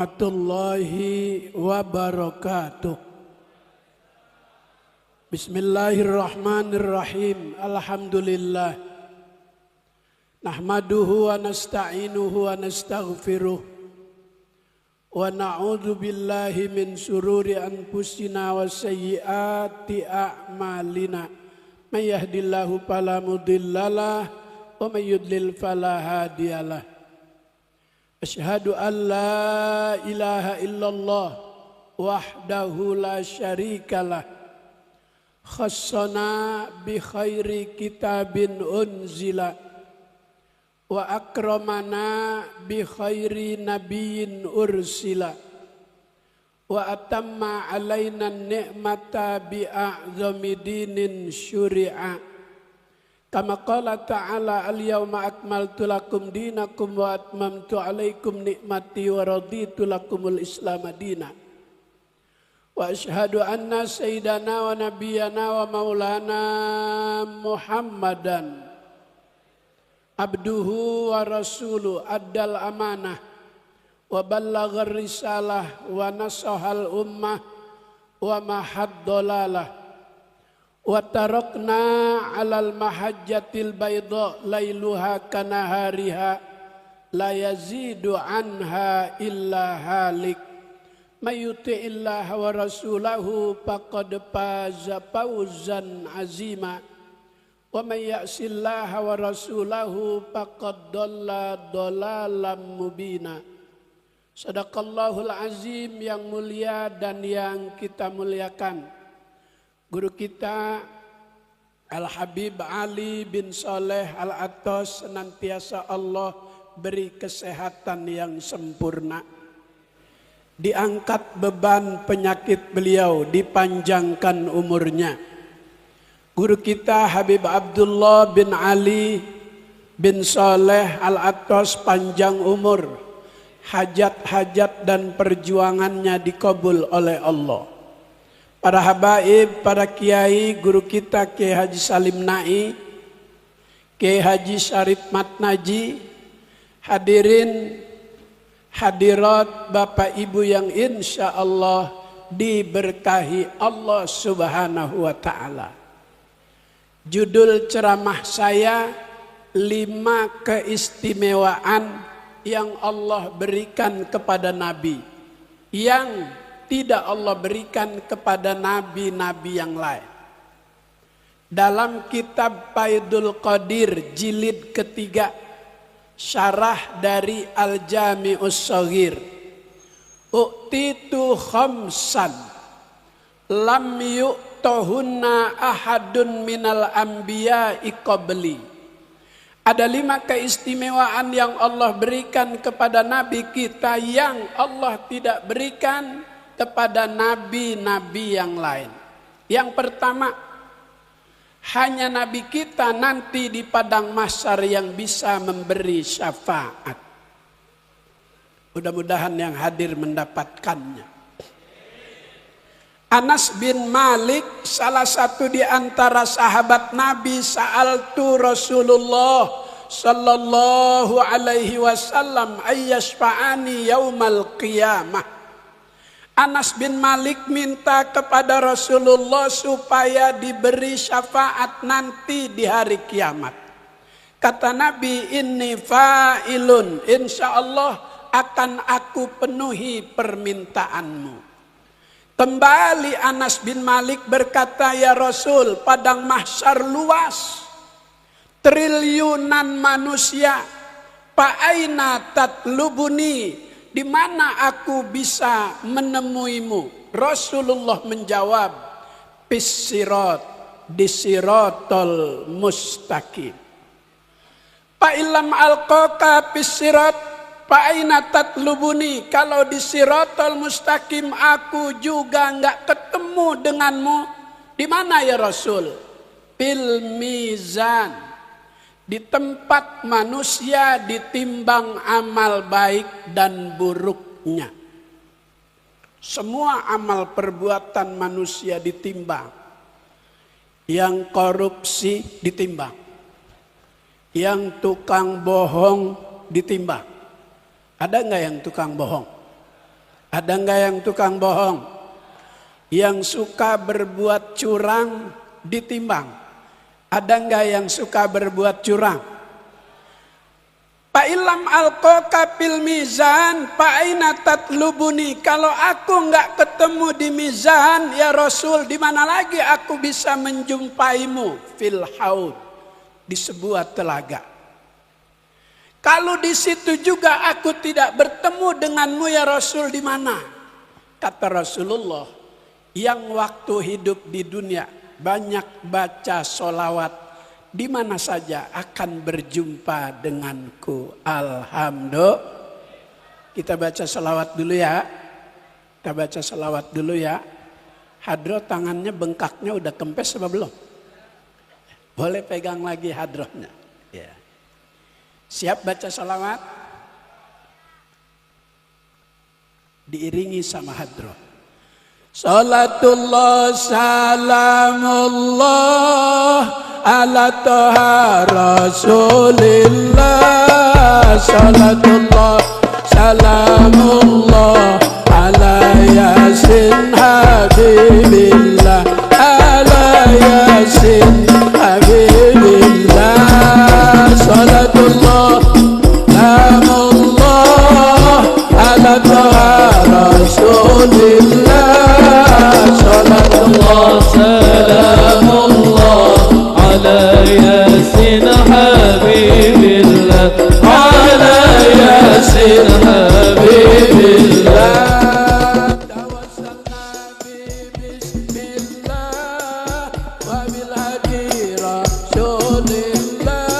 warahmatullahi wabarakatuh. Bismillahirrahmanirrahim. Alhamdulillah. Nahmaduhu wa nasta'inuhu wa nastaghfiruh. Wa na'udzu billahi min sururi anfusina wa sayyiati a'malina. May yahdihillahu fala mudhillalah wa may yudlil fala hadiyalah. Asyhadu an la ilaha illallah wahdahu la syarikalah. Khassana bi khairi kitabin unzila wa akramana bi khairi nabiyyin ursila wa atamma alaina ni'mata bi a'zami dinin syuri'a. Kama qala ta'ala al-yawma akmaltu lakum dinakum wa atmamtu alaikum ni'mati wa raditu lakumul islam madina. Wa asyhadu anna sayyidana wa nabiyyana wa maulana Muhammadan abduhu wa rasuluh addal amanah wa ballaghar risalah wa nasahal ummah wa mahaddolalah. Wa tarakna alal mahajjatil bayda lailuha kanahariha la yazidu anha illa halik. May yuti'illaha wa rasulahu faqad faza fawzan azima wa may ya'sillaha wa rasulahu faqad dhalla dhalalan mubina. Sadaqallahul azim, yang mulia dan yang kita muliakan. Guru kita Al-Habib Ali bin Saleh Al-Atas, senantiasa Allah beri kesehatan yang sempurna. Diangkat beban penyakit beliau, dipanjangkan umurnya. Guru kita Habib Abdullah bin Ali bin Saleh Al-Atas panjang umur, hajat-hajat dan perjuangannya dikabul oleh Allah. Para habaib, para kiai, guru kita Kiai Haji Salim Na'i, Kiai Haji Syarif Matnaji, hadirin hadirat Bapak Ibu yang insya Allah diberkahi Allah Subhanahu wa Ta'ala. Judul ceramah saya, 5 keistimewaan yang Allah berikan kepada Nabi, yang tidak Allah berikan kepada nabi-nabi yang lain. Dalam kitab Faidul Qadir jilid ketiga, syarah dari Al-Jami'us Shaghir, u'titu khamsan lam yu'tohunna ahadun minal anbiya'i qabli. Ada 5 keistimewaan yang Allah berikan kepada nabi kita yang Allah tidak berikan kepada nabi-nabi yang lain. Yang pertama, hanya nabi kita nanti di padang mahsyar yang bisa memberi syafaat. Mudah-mudahan yang hadir mendapatkannya. Anas bin Malik, salah satu di antara sahabat Nabi, sa'altu Rasulullah sallallahu alaihi wasallam ayyashfa'ani yaumal qiyamah. Anas bin Malik minta kepada Rasulullah supaya diberi syafaat nanti di hari kiamat. Kata Nabi, inni fa'ilun, insya Allah akan aku penuhi permintaanmu. Kembali Anas bin Malik berkata, ya Rasul, padang mahsyar luas, triliunan manusia, fa'aina tatlubuni, di mana aku bisa menemuimu? Rasulullah menjawab, fis-sirat, di siratal mustaqim. Fa illam alqaka fis-sirat fa aina tatlubuni, kalau di siratal mustaqim aku juga enggak ketemu denganmu, di mana ya Rasul? Fil mizan, di tempat manusia ditimbang amal baik dan buruknya. Semua amal perbuatan manusia ditimbang. Yang korupsi ditimbang. Yang tukang bohong ditimbang. Ada nggak yang tukang bohong? Ada enggak yang tukang bohong? Yang suka berbuat curang ditimbang. Ada enggak yang suka berbuat curang? Fa'ilam alqoka fil mizan fa'aina tatlubuni. Kalau aku enggak ketemu di mizan ya Rasul, di mana lagi aku bisa menjumpaimu? Fil haud, di sebuah telaga. Kalau di situ juga aku tidak bertemu denganmu ya Rasul, di mana? Kata Rasulullah, yang waktu hidup di dunia banyak baca sholawat, di mana saja akan berjumpa denganku. Alhamdulillah. Kita baca sholawat dulu ya. Kita baca sholawat dulu ya. Hadroh tangannya bengkaknya udah kempes apa belum? Boleh pegang lagi hadrohnya. Ya. Siap baca sholawat? Diiringi sama hadroh. Salatullah salamullah ala toha rasulillah. Salatullah salamullah ala yasin habibillah. Ala yasin habibillah. Salatullah salamullah ala toha rasulillah. Salatullah salamullah ala yasin habibillah. Ala yasin habibillah. Tawassalna bi bismillah wa bil hadi rasulillah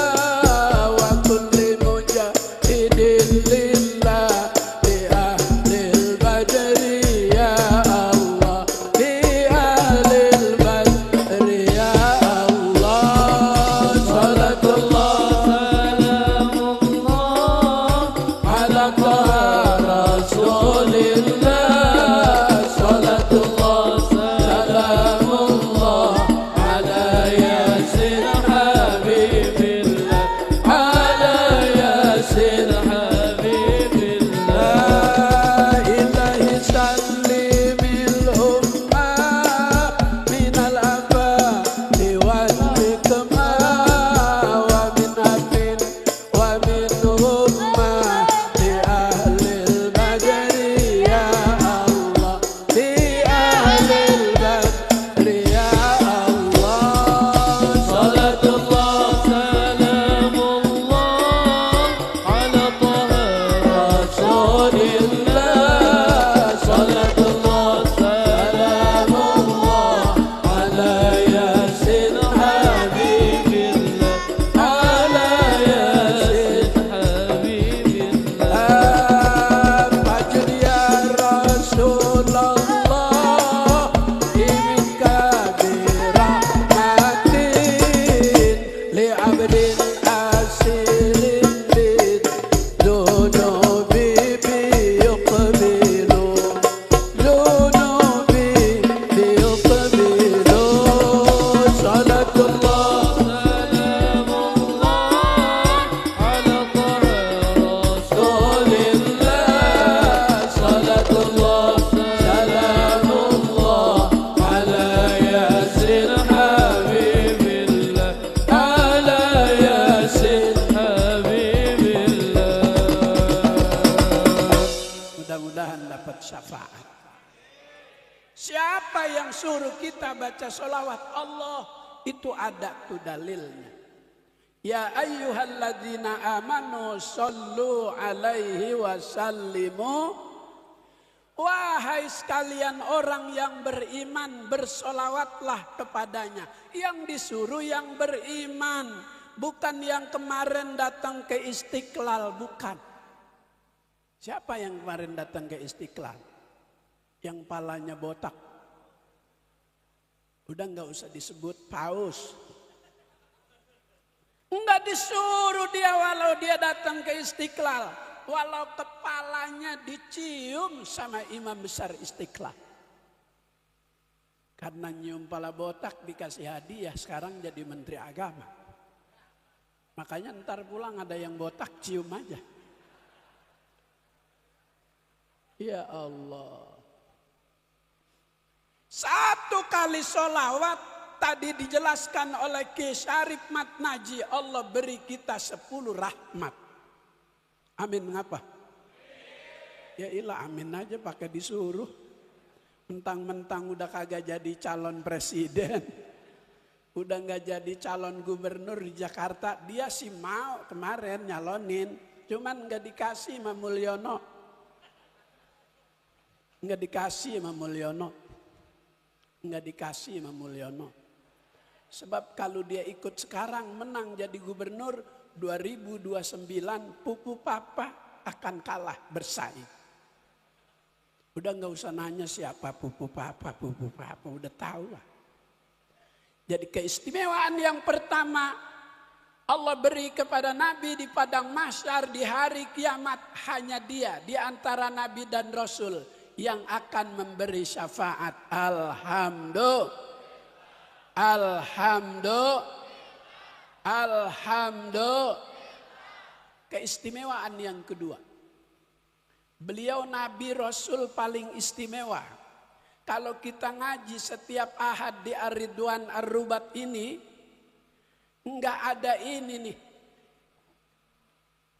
wa kulli mujahidin lillah bi ahlil badri ya Allah, bi ahlil badri ya Allah. Salatullah Salamullah ala taha rasulillah. Salatullah salamullah ala yasin habibillah. Ala yasin habibillah. Ilahi sallimil ummah minal afati wal hikmah wa min abin wa min ummah li ahlil badri ya Allah, li ahlil badri ya Allah. Salatullah salamullah ala taha Rasulillah. Salatullah salamullah ala yasin habibillah. Ala yasin habibillah. Fajr ya Rasulullah iminka birahmatin li abdin asirin bid dunubi biyuqbilu dunubi biyuqbilu. Salatullah Salamullah ala taha Rasulillah. Salatullah salamullah ala yasin habibillah. Ala yasin habibillah. Mudah-mudahan dapat syafaat. Siapa yang suruh kita baca sholawat? Allah. Itu ada tuh dalilnya. Ya ayyuhalladzina amanu sallu alaihi wasallimu. Wahai sekalian orang yang beriman, bersolawatlah kepadanya. Yang disuruh yang beriman, bukan yang kemarin datang ke Istiqlal, bukan. Siapa yang kemarin datang ke Istiqlal? Yang palanya botak. Udah nggak usah disebut paus. Enggak disuruh dia walau dia datang ke Istiqlal. Walau kepalanya dicium sama imam besar Istiqlal. Karena nyium pala botak dikasih hadiah, sekarang jadi menteri agama. Makanya ntar pulang ada yang botak cium aja. Ya Allah. Satu kali solawat tadi dijelaskan oleh Ki Syarif Matnaji, Allah beri kita 10 rahmat. Amin. Mengapa? Ya ilah amin aja pakai disuruh. Mentang-mentang udah kagak jadi calon presiden, udah nggak jadi calon gubernur di Jakarta, dia sih mau kemarin nyalonin, cuman nggak dikasih sama Mulyono, nggak dikasih sama Mulyono, nggak dikasih sama Mulyono. Sebab kalau dia ikut sekarang menang jadi gubernur 2029, pupu papa akan kalah bersaing. Udah nggak usah nanya siapa pupu papa, udah tahu lah. Jadi keistimewaan yang pertama Allah beri kepada Nabi di padang mahsyar di hari kiamat, hanya Dia di antara Nabi dan Rasul yang akan memberi syafaat. Alhamdulillah. Keistimewaan yang kedua, beliau Nabi Rasul paling istimewa. Kalau kita ngaji setiap ahad di Ar-Ridwan Ar-Rubat ini, enggak ada ini nih,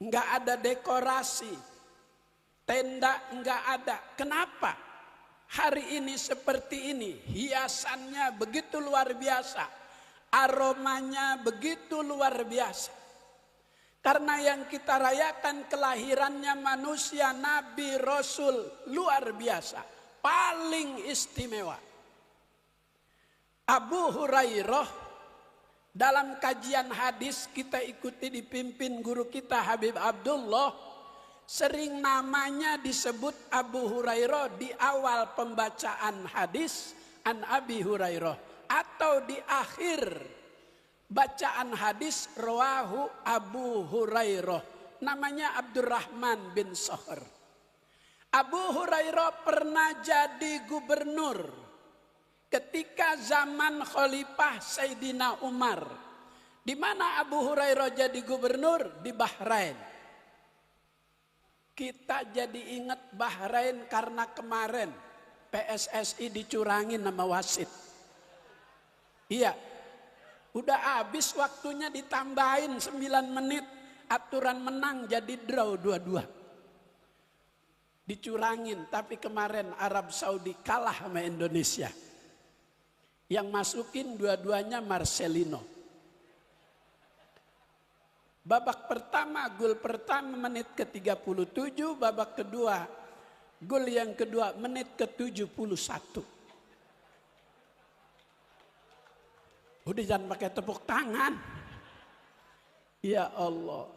enggak ada dekorasi, tenda enggak ada. Kenapa? Hari ini seperti ini, hiasannya begitu luar biasa, aromanya begitu luar biasa. Karena yang kita rayakan kelahirannya manusia, Nabi, Rasul, luar biasa. Paling istimewa. Abu Hurairah, dalam kajian hadis kita ikuti dipimpin guru kita Habib Abdullah, sering namanya disebut Abu Hurairah di awal pembacaan hadis an Abi Hurairah. Atau di akhir bacaan hadis rawahu Abu Hurairah, namanya Abdurrahman bin Sohr. Abu Hurairah pernah jadi gubernur ketika zaman Khalifah Sayyidina Umar. Di mana Abu Hurairah jadi gubernur? Di Bahrain. Kita jadi ingat Bahrain karena kemarin PSSI dicurangin sama wasit. Iya. Udah habis waktunya ditambahin 9 menit. Aturan menang jadi draw 2-2. Dicurangin. Tapi kemarin Arab Saudi kalah sama Indonesia. Yang masukin dua-duanya Marcelino. Babak pertama, gol pertama menit ke-37. Babak kedua, gol yang kedua menit ke-71. Udah jangan pakai tepuk tangan. Ya Allah.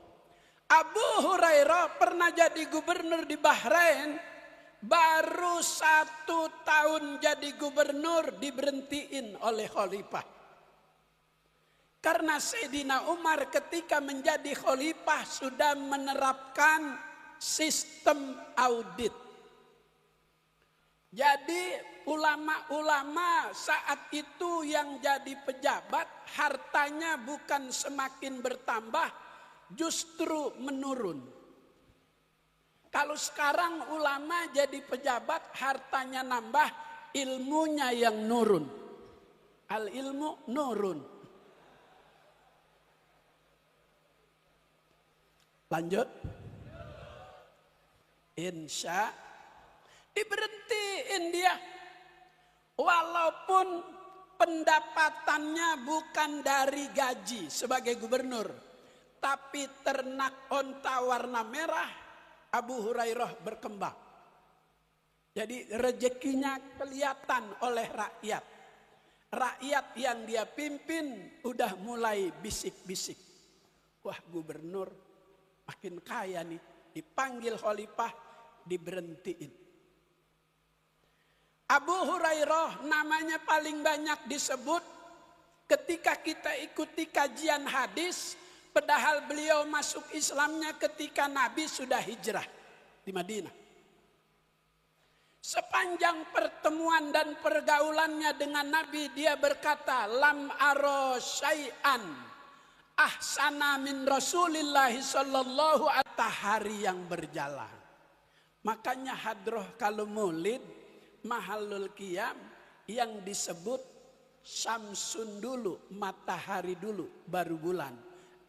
Abu Hurairah pernah jadi gubernur di Bahrain. Baru 1 tahun jadi gubernur diberhentiin oleh khalifah. Karena Sayyidina Umar ketika menjadi khalifah sudah menerapkan sistem audit. Jadi ulama-ulama saat itu yang jadi pejabat, hartanya bukan semakin bertambah, justru menurun. Kalau sekarang ulama jadi pejabat, hartanya nambah, ilmunya yang nurun. Al ilmu nurun. Lanjut. Insya diberhentiin dia. Walaupun pendapatannya bukan dari gaji sebagai gubernur, tapi ternak onta warna merah, Abu Hurairah berkembang. Jadi rezekinya kelihatan oleh rakyat. Rakyat yang dia pimpin udah mulai bisik-bisik. Wah, gubernur makin kaya nih. Dipanggil khalifah, diberhentiin. Abu Hurairah namanya paling banyak disebut ketika kita ikuti kajian hadis, padahal beliau masuk Islamnya ketika Nabi sudah hijrah di Madinah. Sepanjang pertemuan dan pergaulannya dengan Nabi, dia berkata, lam aro syai'an ahsana min Rasulillah sallallahu alaihi wasallam. Hari yang berjalan, Makanya hadroh kalau maulid, mahallul qiyam yang disebut syamsun dulu, matahari dulu, baru bulan.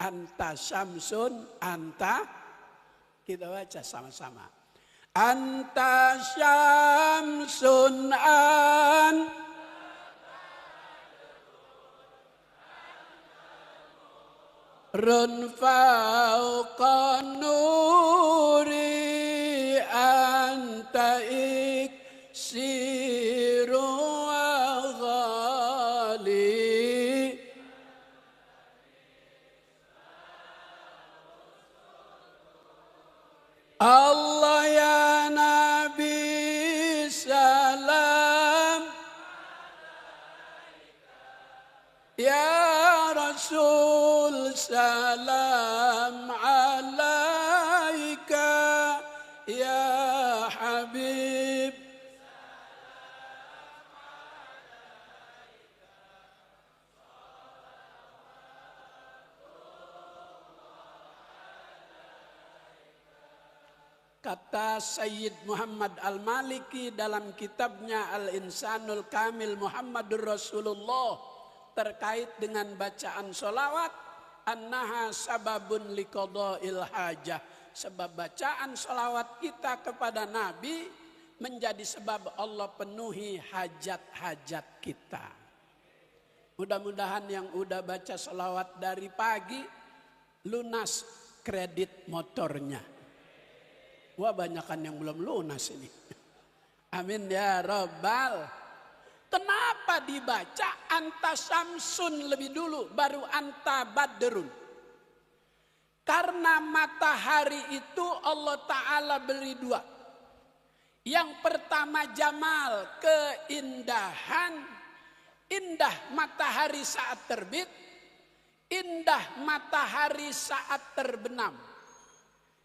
Anta syamsun, anta, kita baca sama-sama. Anta syamsun run fauqa nuri anta iksiru ghali. Allah ya Nabi salam, ya Rasul salam alaika, ya Habib kata Sayyid Muhammad Al-Maliki dalam kitabnya Al-Insanul Kamil Muhammadur Rasulullah terkait dengan bacaan sholawat, annaha sababun liqada'il hajah, sebab bacaan sholawat kita kepada Nabi menjadi sebab Allah penuhi hajat-hajat kita. Mudah-mudahan yang udah baca sholawat dari pagi lunas kredit motornya. Wah, banyakan yang belum lunas ini. Amin ya Rabbal. Kenapa dibaca anta syamsun lebih dulu baru anta badrun? Karena matahari itu Allah Ta'ala beri dua. Yang pertama jamal, keindahan. Indah matahari saat terbit, indah matahari saat terbenam.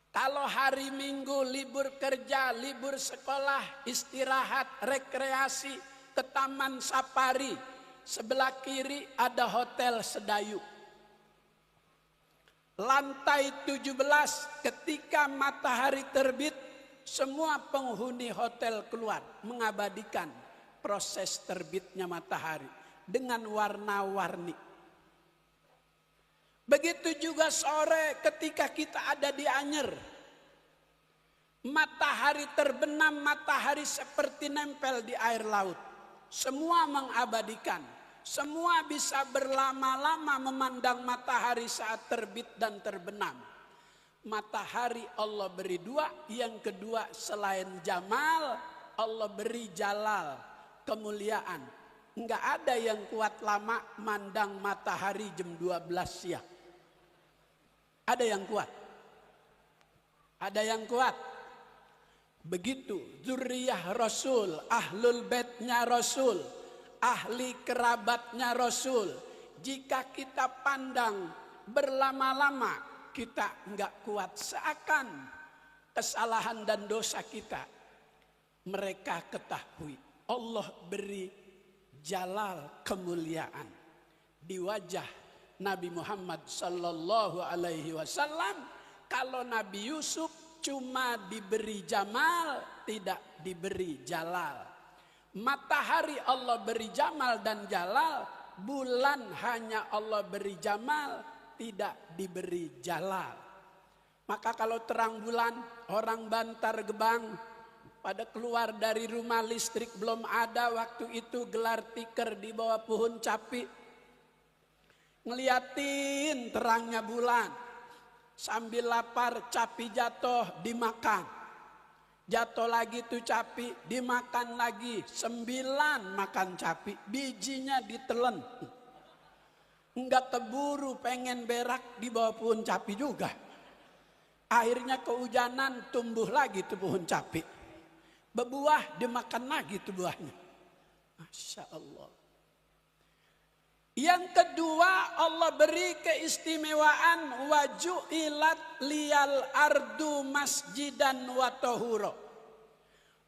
Kalau hari Minggu libur kerja, libur sekolah, istirahat, rekreasi, ke taman safari. Sebelah kiri ada hotel Sedayu. Lantai 17 ketika matahari terbit, semua penghuni hotel keluar mengabadikan proses terbitnya matahari dengan warna-warni. Begitu juga sore ketika kita ada di Anyer. Matahari terbenam, matahari seperti nempel di air laut. Semua mengabadikan. Semua bisa berlama-lama memandang matahari saat terbit dan terbenam. Matahari Allah beri dua. Yang kedua selain jamal, Allah beri jalal, kemuliaan. Enggak ada yang kuat lama mandang matahari jam 12 siang. Ada yang kuat. Ada yang kuat. Begitu zuriyah Rasul, ahlul baitnya Rasul, ahli kerabatnya Rasul. Jika kita pandang berlama-lama, kita enggak kuat. Seakan kesalahan dan dosa kita mereka ketahui. Allah beri jalal, kemuliaan di wajah Nabi Muhammad sallallahu alaihi wasallam. Kalau Nabi Yusuf cuma diberi jamal, tidak diberi jalal. Matahari Allah beri jamal dan jalal, bulan hanya Allah beri jamal, tidak diberi jalal. Maka kalau terang bulan, orang Bantar Gebang pada keluar dari rumah, listrik belum ada waktu itu, gelar tikar di bawah pohon capi. Ngeliatin terangnya bulan, sambil lapar capi jatuh dimakan. Jatuh lagi tuh capi, dimakan lagi. 9 makan capi, bijinya ditelen. Enggak keburu pengen berak di bawah pohon capi juga. Akhirnya kehujanan, tumbuh lagi tuh pohon capi. Berbuah, dimakan lagi tuh buahnya. Masya Allah. Yang kedua, Allah beri keistimewaan waju'ilat liyal ardu masjidan wa tahura.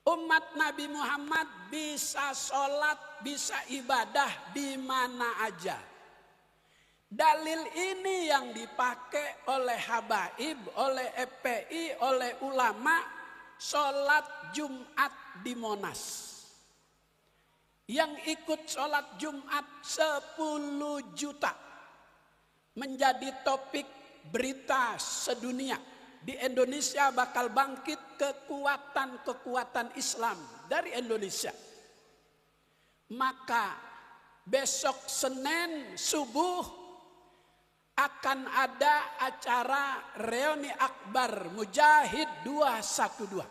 Umat Nabi Muhammad bisa sholat, bisa ibadah di mana aja. Dalil ini yang dipakai oleh habaib, oleh FPI, oleh ulama sholat Jumat di Monas. Yang ikut sholat Jumat 10 juta. Menjadi topik berita sedunia. Di Indonesia bakal bangkit kekuatan-kekuatan Islam dari Indonesia. Maka besok Senin subuh akan ada acara reuni akbar Mujahid 212.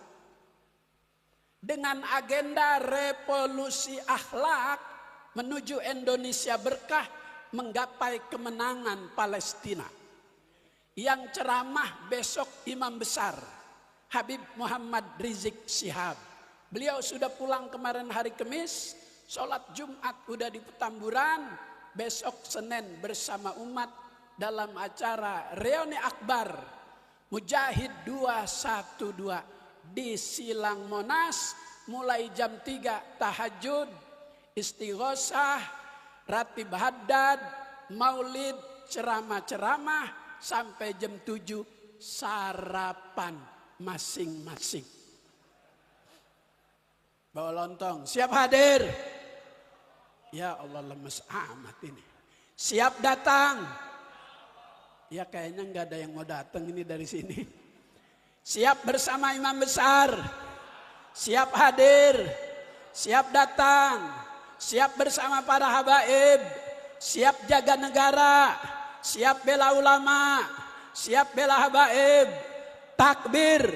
Dengan agenda revolusi akhlak menuju Indonesia berkah menggapai kemenangan Palestina. Yang ceramah besok Imam Besar Habib Muhammad Rizik Syihab. Beliau sudah pulang kemarin hari Kamis, sholat Jumat udah di Petamburan, besok Senin bersama umat dalam acara reuni akbar Mujahid 212 di Silang Monas, mulai jam 3 tahajud, istighosah, ratib haddad, maulid, ceramah-ceramah, sampai jam 7 sarapan masing-masing. Bawa lontong, siap hadir? Ya Allah, lemes amat ini. Siap datang? Ya kayaknya nggak ada yang mau datang ini dari sini. Siap bersama imam besar, siap hadir, siap datang, siap bersama para habaib, siap jaga negara, siap bela ulama, siap bela habaib. Takbir,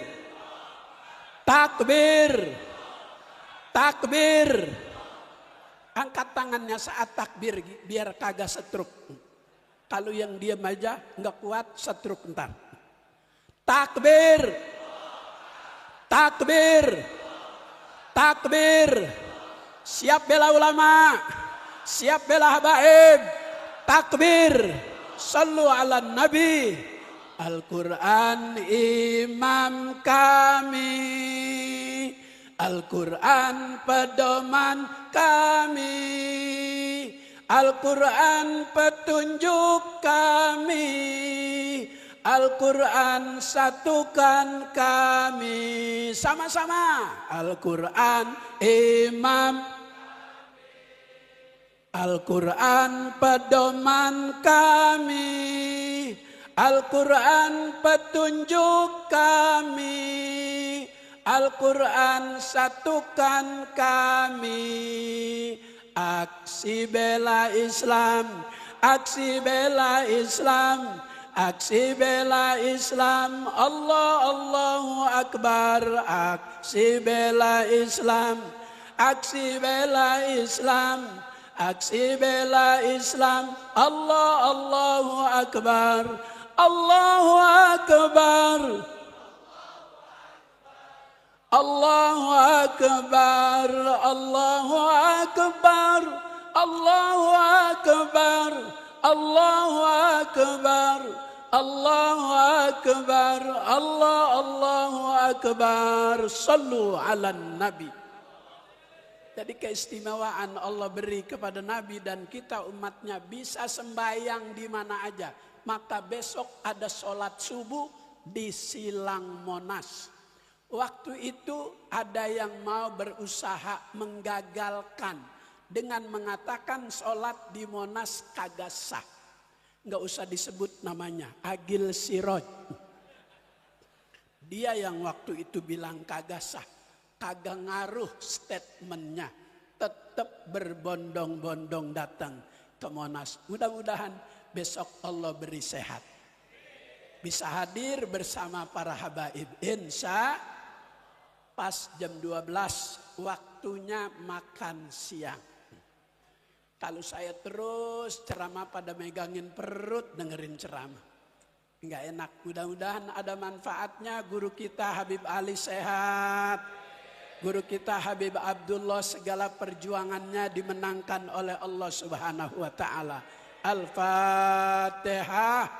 takbir, takbir. Angkat tangannya saat takbir biar kagak setruk. Kalau yang diam aja nggak kuat setruk ntar. Takbir, takbir, takbir. Siap bela ulama, siap bela habaib. Takbir. Sallu ala nabi. Al-Quran imam kami, Al-Quran pedoman kami, Al-Quran petunjuk kami, Al-Quran satukan kami. Sama-sama. Al-Quran imam, Al-Quran pedoman kami, Al-Quran petunjuk kami, Al-Quran satukan kami. Aksi bela Islam, aksi bela Islam, aksi bela Islam. Allah Allahu Akbar. Aksi bela Islam, aksi bela Islam, aksi bela Islam. Allah Allahu Akbar. Allahu Akbar. Allahu Akbar. Allahu Akbar. Allahu Akbar. Allahu Akbar. Allahu Akbar. Allahu Akbar. Sallu ala Nabi. Jadi keistimewaan Allah beri kepada Nabi dan kita umatnya bisa sembahyang di mana aja. Maka besok ada sholat subuh di Silang Monas. Waktu itu ada yang mau berusaha menggagalkan dengan mengatakan sholat di Monas kagak sah. Nggak usah disebut namanya, Agil Siroj. Dia yang waktu itu bilang kagak sah. Kagak ngaruh statementnya. Tetap berbondong-bondong datang ke Monas. Mudah-mudahan besok Allah beri sehat. Bisa hadir bersama para habaib. Insya pas jam 12 waktunya makan siang. Kalau saya terus ceramah pada megangin perut dengerin ceramah. Enggak enak. Mudah-mudahan ada manfaatnya. Guru kita Habib Ali sehat. Guru kita Habib Abdullah segala perjuangannya dimenangkan oleh Allah Subhanahu wa taala. Al-Fatihah.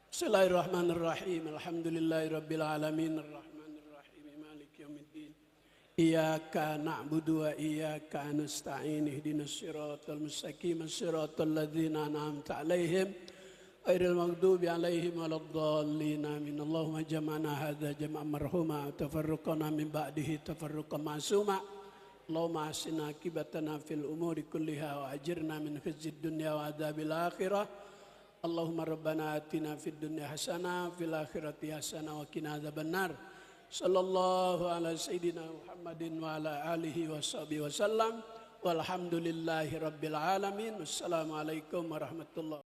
Bismillahirrahmanirrahim. Alhamdulillahirabbil alamin arrahmanir rahim maliki yaumiddin. Iyyaka na'budu wa iyyaka nasta'in ihdinas siratal mustaqim siratal ladzina an'amta 'alaihim ghairil maghdubi alaihim waladdallin amin. Allahumma jama'na hadza jam'an marhuma tafarruqana min ba'dihi tafarruqan ma'suma. Allahumma asina akibatana fil umuri kulliha wa ajirna min khizyid dunya wa adzabil akhirah. Allahumma rabbana atina fid dunya hasanah fil akhirati hasanah wa qina adzabannar. Sallallahu ala sayyidina Muhammadin wa ala alihi wa sahbihi wasallam. Walhamdulillahi rabbil alamin. Wassalamualaikum warahmatullahi